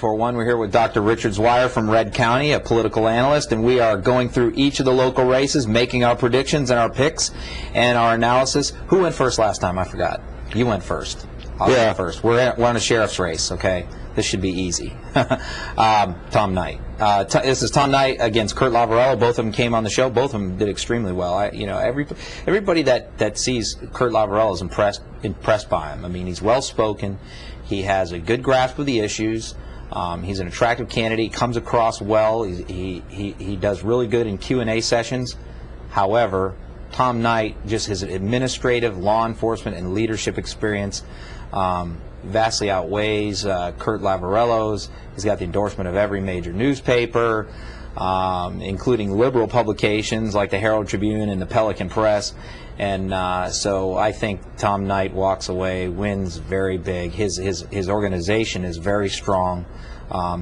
941. We're here with Dr. Richard Swier from Red County, a political analyst, and we are going through each of the local races, making our predictions and our picks and our analysis. Who went first last time? I forgot. You went first. I'll go first. We're on a sheriff's race, okay? This should be easy. Tom Knight. This is Tom Knight against Kurt Lavarello. Both of them came on the show. Both of them did extremely well. Everybody that sees Kurt Lavarello is impressed by him. I mean, he's well-spoken. He has a good grasp of the issues. He's an attractive candidate. He comes across well. He does really good in Q&A sessions. However, Tom Knight, just his administrative, law enforcement, and leadership experience vastly outweighs Kurt Lavarello's. He's got the endorsement of every major newspaper, including liberal publications like the Herald Tribune and the Pelican Press. And so I think Tom Knight walks away, wins very big. His organization is very strong.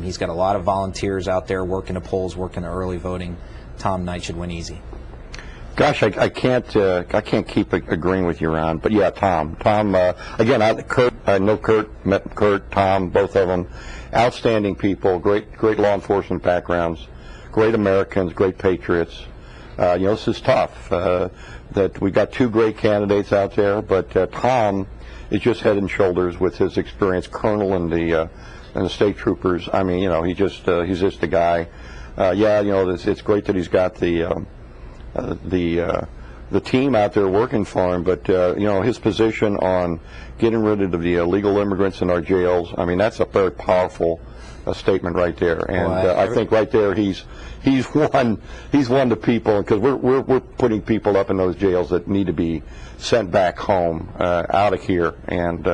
He's got a lot of volunteers out there working the polls, working the early voting. Tom Knight should win easy. Gosh, I can't keep agreeing with you, Ron. But yeah, Tom. Again, I know Kurt, met Kurt, Tom, both of them, outstanding people, great law enforcement backgrounds, great Americans, great patriots. This is tough. That we got two great candidates out there, but Tom is just head and shoulders with his experience, colonel and the state troopers. I mean, he's just the guy. It's great that he's got the team out there working for him, but his position on getting rid of the illegal immigrants in our jails, I mean, that's a very powerful statement right there. And I think right there he's won the people, because we're putting people up in those jails that need to be sent back home, out of here, and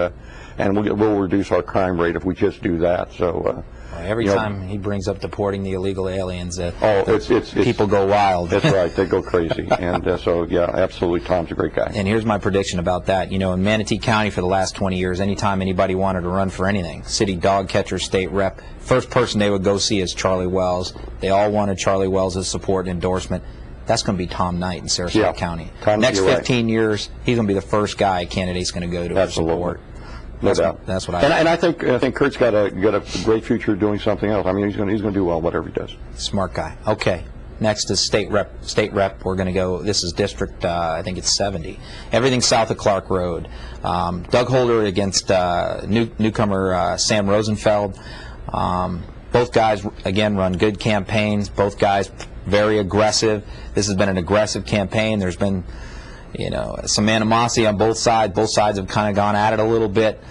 we'll reduce our crime rate if we just do that. So. Every time he brings up deporting the illegal aliens, people go wild. That's right, they go crazy. And so, yeah, absolutely, Tom's a great guy. And here's my prediction about that. In Manatee County for the last 20 years, anytime anybody wanted to run for anything, city dog catcher, state rep, first person they would go see is Charlie Wells. They all wanted Charlie Wells' support and endorsement. That's going to be Tom Knight in Sarasota County. Next 15 years, he's going to be the first guy a candidate's going to go to support. No doubt. That's what and I think Kurt's got a great future doing something else. I mean, he's going to do well whatever he does. Smart guy. Okay. Next is state rep. We're going to go. This is district. I think it's 70. Everything south of Clark Road. Doug Holder against newcomer Sam Rosenfeld. Both guys again run good campaigns. Both guys very aggressive. This has been an aggressive campaign. There's been some animosity on both sides. Both sides have kind of gone at it a little bit.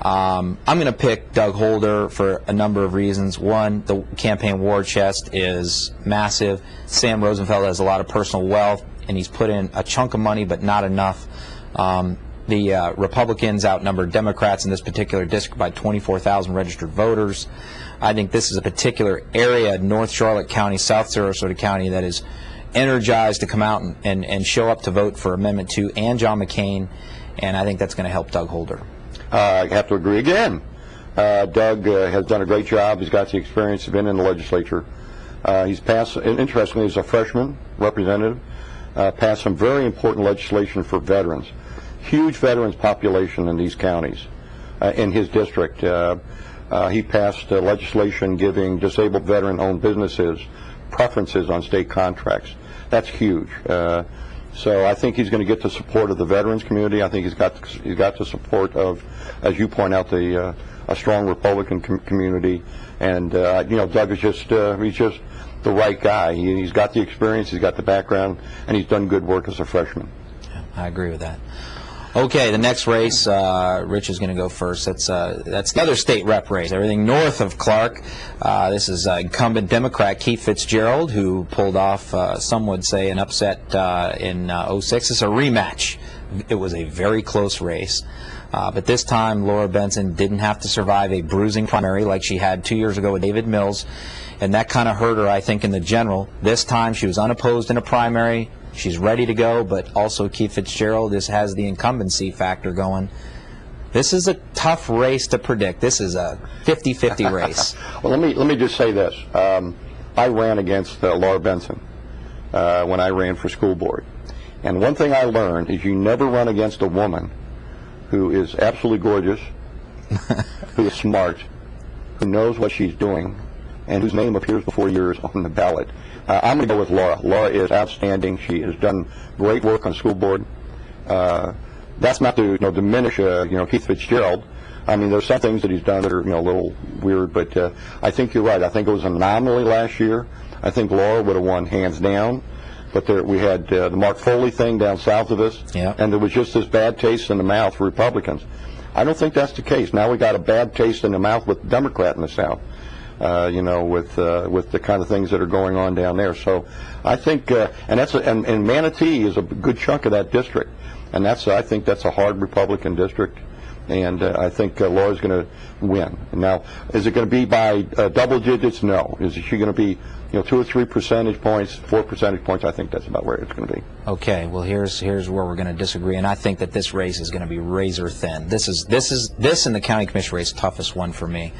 I'm going to pick Doug Holder for a number of reasons. One, the campaign war chest is massive. Sam Rosenfeld has a lot of personal wealth, and he's put in a chunk of money, but not enough. The Republicans outnumber Democrats in this particular district by 24,000 registered voters. I think this is a particular area, North Charlotte County, South Sarasota County, that is energized to come out and show up to vote for Amendment 2 and John McCain, and I think that's going to help Doug Holder. I have to agree again. Doug has done a great job. He's got the experience, been in the legislature. He's passed, interestingly, as a freshman representative, passed some very important legislation for veterans. Huge veterans population in these counties. In his district, he passed legislation giving disabled veteran-owned businesses preferences on state contracts. That's huge. So I think he's going to get the support of the veterans community. I think he's got the support of, as you point out, a strong Republican community. And Doug is he's just the right guy. He's got the experience, he's got the background, and he's done good work as a freshman. Yeah, I agree with that. Okay, the next race, Rich is going to go first. That's the other state rep race. Everything north of Clark. This is incumbent Democrat Keith Fitzgerald, who pulled off, some would say, an upset in '06. It's a rematch. It was a very close race. But this time, Laura Benson didn't have to survive a bruising primary like she had 2 years ago with David Mills. And that kind of hurt her, I think, in the general. This time, she was unopposed in a primary. She's ready to go, but also Keith Fitzgerald has the incumbency factor going. This is a tough race to predict. This is a 50-50 race. Well, let me just say this. I ran against Laura Benson when I ran for school board. And one thing I learned is you never run against a woman who is absolutely gorgeous, who is smart, who knows what she's doing and whose name appears before yours on the ballot. I'm going to go with Laura. Laura is outstanding. She has done great work on school board. That's not to diminish Keith Fitzgerald. I mean, there's some things that he's done that are a little weird, but I think you're right. I think it was an anomaly last year. I think Laura would have won hands down. But we had the Mark Foley thing down south of us, and there was just this bad taste in the mouth for Republicans. I don't think that's the case. Now we got a bad taste in the mouth with the Democrat in the South, with the kind of things that are going on down there. So I think, and Manatee is a good chunk of that district, and I think that's a hard Republican district, and I think Laura's going to win. Now, is it going to be by double digits? No. Is she going to be 2 or 3 percentage points, 4 percentage points? I think that's about where it's going to be. Okay, well, here's where we're going to disagree, and I think that this race is going to be razor thin. This in the county commission race, toughest one for me.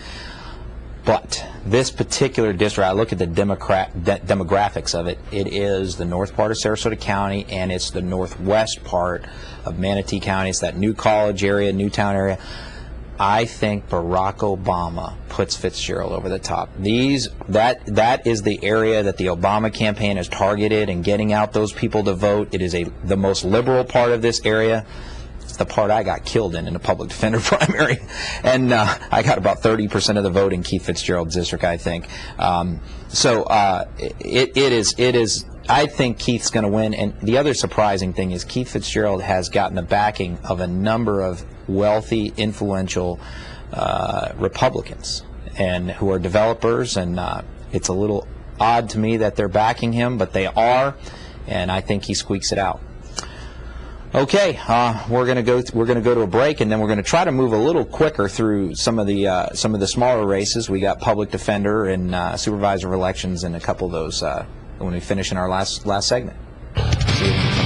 But this particular district, I look at the demographics of it. It is the north part of Sarasota County, and it's the northwest part of Manatee County. It's that new college area, Newtown area. I think Barack Obama puts Fitzgerald over the top. That is the area that the Obama campaign has targeted and getting out those people to vote. It is the most liberal part of this area. It's the part I got killed in the public defender primary, and I got about 30% of the vote in Keith Fitzgerald's district, I think. It is. I think Keith's going to win, and the other surprising thing is Keith Fitzgerald has gotten the backing of a number of wealthy, influential Republicans, and who are developers, and it's a little odd to me that they're backing him, but they are, and I think he squeaks it out. Okay, we're going to go to a break, and then we're going to try to move a little quicker through some of the smaller races. We got public defender and supervisor of elections, and a couple of those when we finish in our last segment. See you.